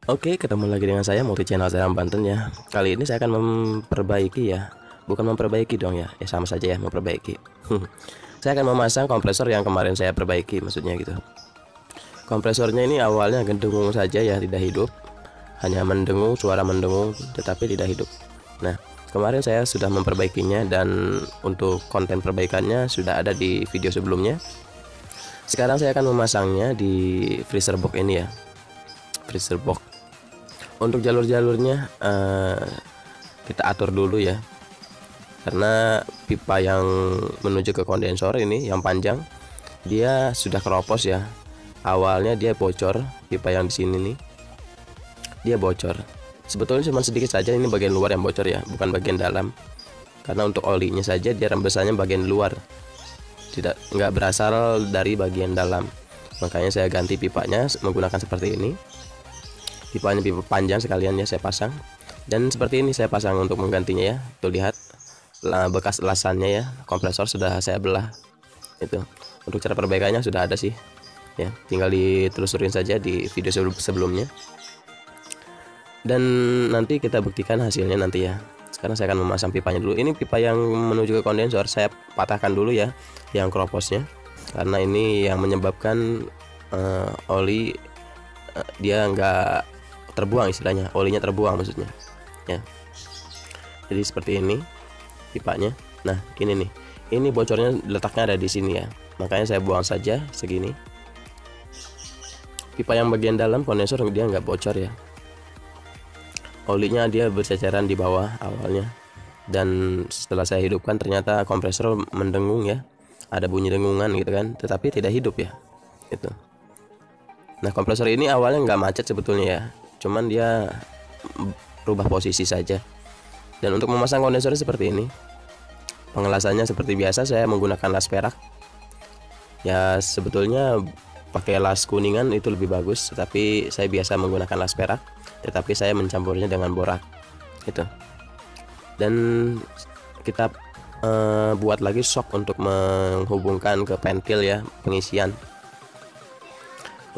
Oke, ketemu lagi dengan saya Multi Channel Seram Banten ya. Kali ini saya akan memperbaiki ya. Bukan memperbaiki dong ya. Ya sama saja ya, memperbaiki. Saya akan memasang kompresor yang kemarin saya perbaiki, maksudnya gitu. Kompresornya ini awalnya dengung saja ya, tidak hidup. Hanya mendengung, suara mendengung, tetapi tidak hidup. Nah, kemarin saya sudah memperbaikinya dan untuk konten perbaikannya sudah ada di video sebelumnya. Sekarang saya akan memasangnya di freezer box ini ya. Freezer box. Untuk jalur-jalurnya kita atur dulu ya, karena pipa yang menuju ke kondensor ini yang panjang dia sudah keropos ya. Awalnya dia bocor, pipa yang di sini nih dia bocor. Sebetulnya cuma sedikit saja, ini bagian luar yang bocor ya, bukan bagian dalam. Karena untuk olinya saja dia rembesannya bagian luar, nggak berasal dari bagian dalam. Makanya saya ganti pipanya menggunakan seperti ini. Pipanya pipa panjang sekalian ya saya pasang, dan seperti ini saya pasang untuk menggantinya ya. Tuh lihat bekas elasannya ya, kompresor sudah saya belah. Itu untuk cara perbaikannya sudah ada sih ya, tinggal ditelusurin saja di video sebelumnya, dan nanti kita buktikan hasilnya nanti ya. Sekarang saya akan memasang pipanya dulu. Ini pipa yang menuju ke kondensor saya patahkan dulu ya, yang kroposnya, karena ini yang menyebabkan oli dia nggak terbuang, istilahnya olinya terbuang maksudnya ya. Jadi seperti ini pipanya. Nah ini nih, ini bocornya letaknya ada di sini ya, makanya saya buang saja segini. Pipa yang bagian dalam kondensor dia nggak bocor ya, olinya dia berceceran di bawah awalnya, dan setelah saya hidupkan ternyata kompresor mendengung ya, ada bunyi dengungan gitu kan, tetapi tidak hidup ya itu. Nah kompresor ini awalnya nggak macet sebetulnya ya, cuman dia berubah posisi saja. Dan untuk memasang kondensor seperti ini, pengelasannya seperti biasa saya menggunakan las perak ya. Sebetulnya pakai las kuningan itu lebih bagus, tetapi saya biasa menggunakan las perak, tetapi saya mencampurnya dengan borak gitu. Dan kita buat lagi shock untuk menghubungkan ke pentil ya, pengisian.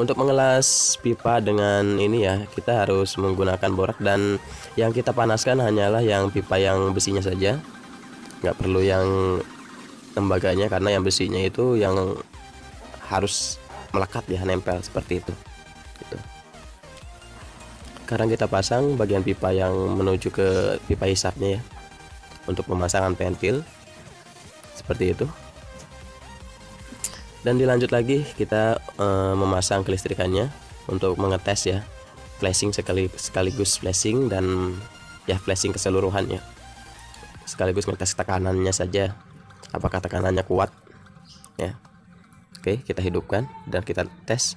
Untuk mengelas pipa dengan ini ya, kita harus menggunakan borak, dan yang kita panaskan hanyalah yang pipa yang besinya saja, nggak perlu yang tembaganya, karena yang besinya itu yang harus melekat ya, nempel seperti itu gitu. Sekarang kita pasang bagian pipa yang menuju ke pipa hisapnya ya, untuk pemasangan pentil seperti itu. Dan dilanjut lagi kita memasang kelistrikannya untuk mengetes ya, flashing sekaligus flashing, dan ya flashing keseluruhannya, sekaligus ngetes tekanannya saja, apakah tekanannya kuat ya. Oke, kita hidupkan dan kita tes.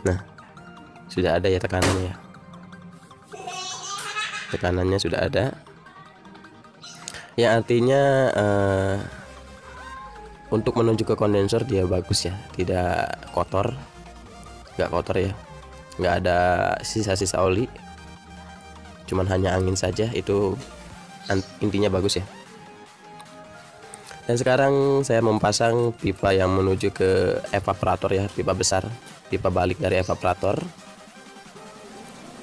Nah sudah ada ya tekanannya ya, tekanannya sudah ada ya, artinya untuk menuju ke kondensor dia bagus ya, tidak kotor, nggak kotor ya, nggak ada sisa-sisa oli, cuman hanya angin saja. Itu intinya bagus ya. Dan sekarang saya memasang pipa yang menuju ke evaporator ya, pipa besar, pipa balik dari evaporator.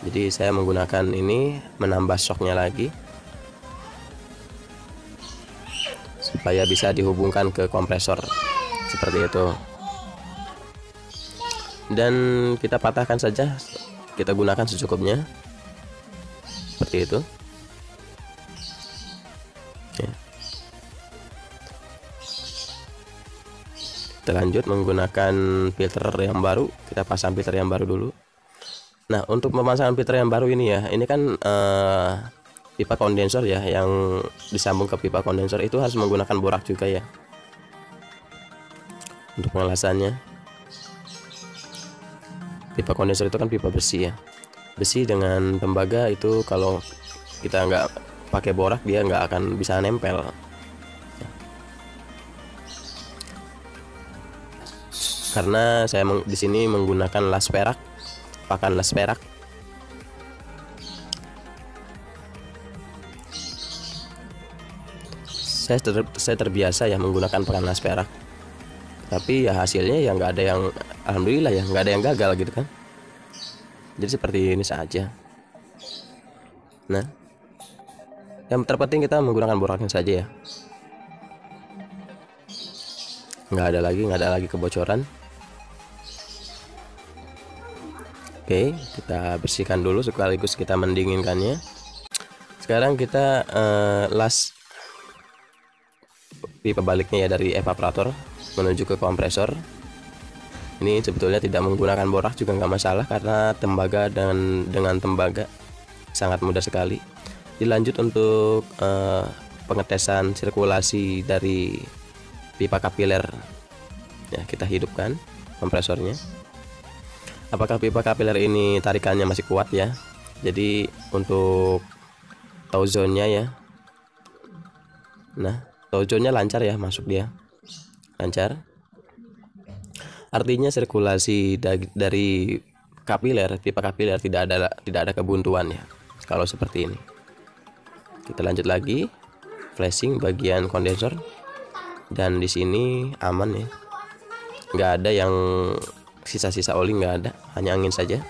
Jadi saya menggunakan ini menambah shocknya lagi supaya bisa dihubungkan ke kompresor seperti itu. Dan kita patahkan saja, kita gunakan secukupnya seperti itu ya. Kita lanjut menggunakan filter yang baru, kita pasang filter yang baru dulu. Nah untuk pemasangan filter yang baru ini ya, ini kan pipa kondensor ya, yang disambung ke pipa kondensor itu harus menggunakan borak juga ya untuk pengelasannya. Pipa kondensor itu kan pipa besi ya, besi dengan tembaga itu kalau kita nggak pakai borak dia nggak akan bisa nempel. Karena saya di sini menggunakan las perak, pakan las perak. saya terbiasa ya menggunakan panas perak, tapi ya hasilnya ya nggak ada yang, alhamdulillah ya nggak ada yang gagal gitu kan. Jadi seperti ini saja. Nah, yang terpenting kita menggunakan boraknya saja ya. Nggak ada lagi kebocoran. Oke, kita bersihkan dulu sekaligus kita mendinginkannya. Sekarang kita las pipa baliknya ya dari evaporator menuju ke kompresor. Ini sebetulnya tidak menggunakan borak juga nggak masalah karena tembaga dan dengan tembaga sangat mudah sekali. Dilanjut untuk pengetesan sirkulasi dari pipa kapiler. Ya, kita hidupkan kompresornya. Apakah pipa kapiler ini tarikannya masih kuat ya? Jadi untuk toe zone-nya ya. Nah, toe zone-nya lancar ya, masuk dia. Lancar. Artinya sirkulasi dari kapiler, pipa kapiler tidak ada kebuntuan ya. Kalau seperti ini. Kita lanjut lagi. Flashing bagian kondensor. Dan di sini aman ya. Nggak ada yang sisa-sisa oli, nggak ada, hanya angin saja.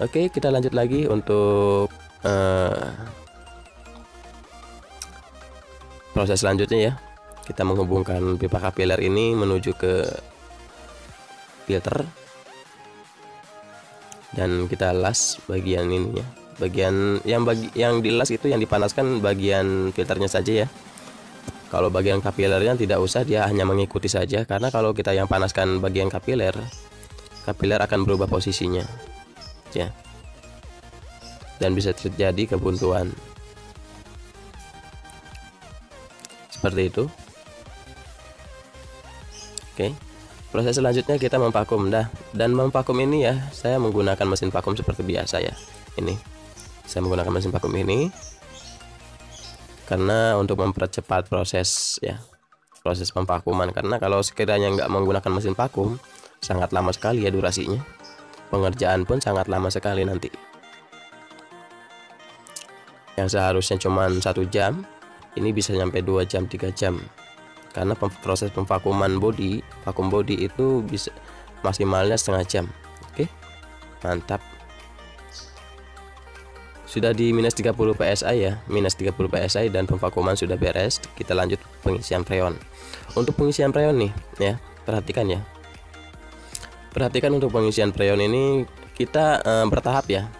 Oke, kita lanjut lagi untuk proses selanjutnya ya. Kita menghubungkan pipa kapiler ini menuju ke filter dan kita las bagian ininya. Bagian yang dilas itu yang dipanaskan bagian filternya saja ya. Kalau bagian kapilernya tidak usah, dia hanya mengikuti saja, karena kalau kita yang panaskan bagian kapiler akan berubah posisinya ya, dan bisa terjadi kebuntuan seperti itu. Oke, proses selanjutnya kita memvakum dan memvakum ini ya, saya menggunakan mesin vakum seperti biasa ya. Ini saya menggunakan mesin vakum ini karena untuk mempercepat proses pemvakuman, karena kalau sekiranya nggak menggunakan mesin vakum sangat lama sekali ya durasinya, pengerjaan pun sangat lama sekali nanti, yang seharusnya cuma 1 jam ini bisa sampai 2 jam 3 jam, karena proses pemvakuman vakum body itu bisa maksimalnya setengah jam. Oke, mantap. Sudah di minus 30 PSI ya, minus 30 PSI dan pemvakuman sudah beres. Kita lanjut pengisian freon. Untuk pengisian freon nih ya, perhatikan ya. Perhatikan untuk pengisian freon ini kita bertahap ya.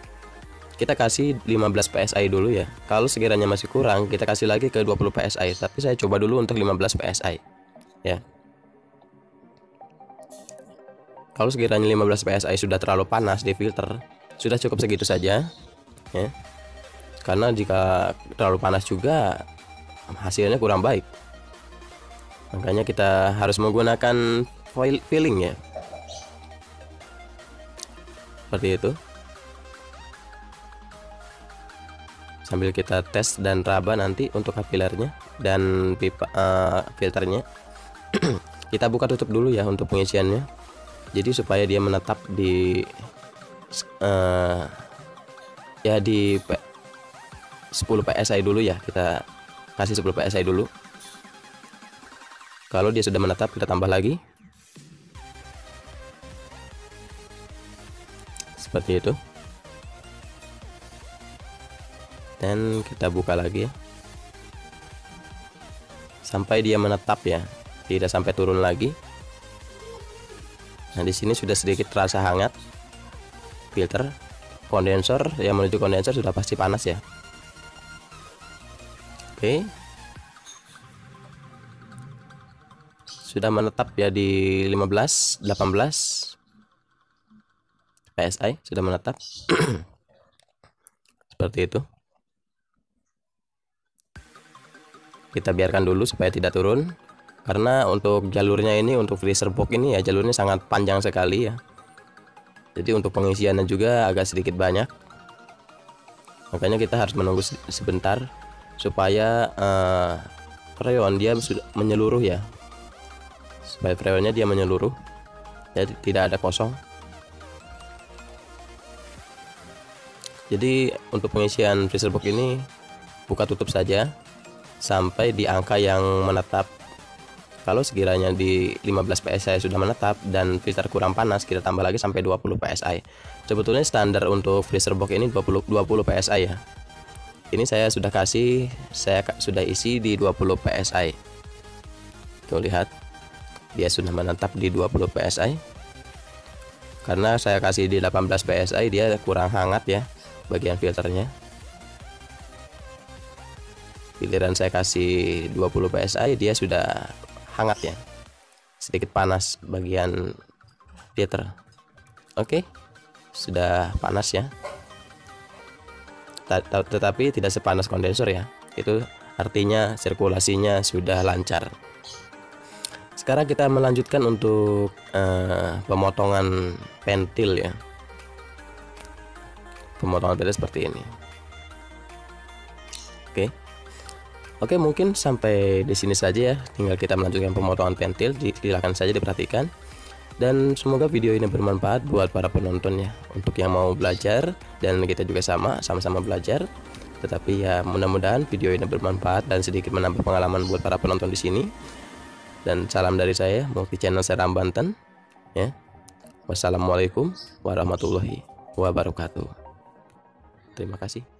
Kita kasih 15 PSI dulu ya. Kalau sekiranya masih kurang, kita kasih lagi ke 20 PSI. Tapi saya coba dulu untuk 15 PSI ya. Kalau sekiranya 15 PSI sudah terlalu panas di filter, sudah cukup segitu saja ya, karena jika terlalu panas juga hasilnya kurang baik, makanya kita harus menggunakan filling ya, seperti itu. Sambil kita tes dan raba nanti untuk kapilernya dan pipa filternya. Kita buka tutup dulu ya untuk pengisiannya, jadi supaya dia menetap di ya di 10 PSI dulu ya, kita kasih 10 PSI dulu. Kalau dia sudah menetap kita tambah lagi seperti itu, dan kita buka lagi ya sampai dia menetap ya, tidak sampai turun lagi. Nah, di sini sudah sedikit terasa hangat filter. Kondensor yang menuju kondensor sudah pasti panas ya. Oke, sudah menetap ya di 15 18 PSI, sudah menetap. Seperti itu. Kita biarkan dulu supaya tidak turun, karena untuk jalurnya ini, untuk freezer box ini ya, jalurnya sangat panjang sekali ya. Jadi untuk pengisiannya juga agak sedikit banyak, makanya kita harus menunggu sebentar supaya freon dia sudah menyeluruh ya, supaya freonnya dia menyeluruh, jadi tidak ada kosong. Jadi untuk pengisian freezer box ini buka tutup saja sampai di angka yang menetap. Kalau sekiranya di 15 PSI sudah menetap dan filter kurang panas, kita tambah lagi sampai 20 PSI. Sebetulnya standar untuk freezer box ini 20 PSI ya. Ini saya sudah sudah isi di 20 PSI. Tuh lihat, dia sudah menetap di 20 PSI. Karena saya kasih di 18 PSI, dia kurang hangat ya bagian filternya. Giliran saya kasih 20 PSI, dia sudah hangat ya, sedikit panas bagian filter. Oke, sudah panas ya, tetapi tidak sepanas kondensor ya. Itu artinya sirkulasinya sudah lancar. Sekarang kita melanjutkan untuk pemotongan pentil ya. Pemotongan pentil seperti ini. Oke, mungkin sampai di sini saja ya. Tinggal kita melanjutkan pemotongan pentil. Silakan saja diperhatikan. Dan semoga video ini bermanfaat buat para penonton ya. Untuk yang mau belajar, dan kita juga sama-sama belajar. Tetapi ya mudah-mudahan video ini bermanfaat dan sedikit menambah pengalaman buat para penonton di sini. Dan salam dari saya, Multi Channel Seram Banten. Ya. Wassalamualaikum warahmatullahi wabarakatuh. Terima kasih.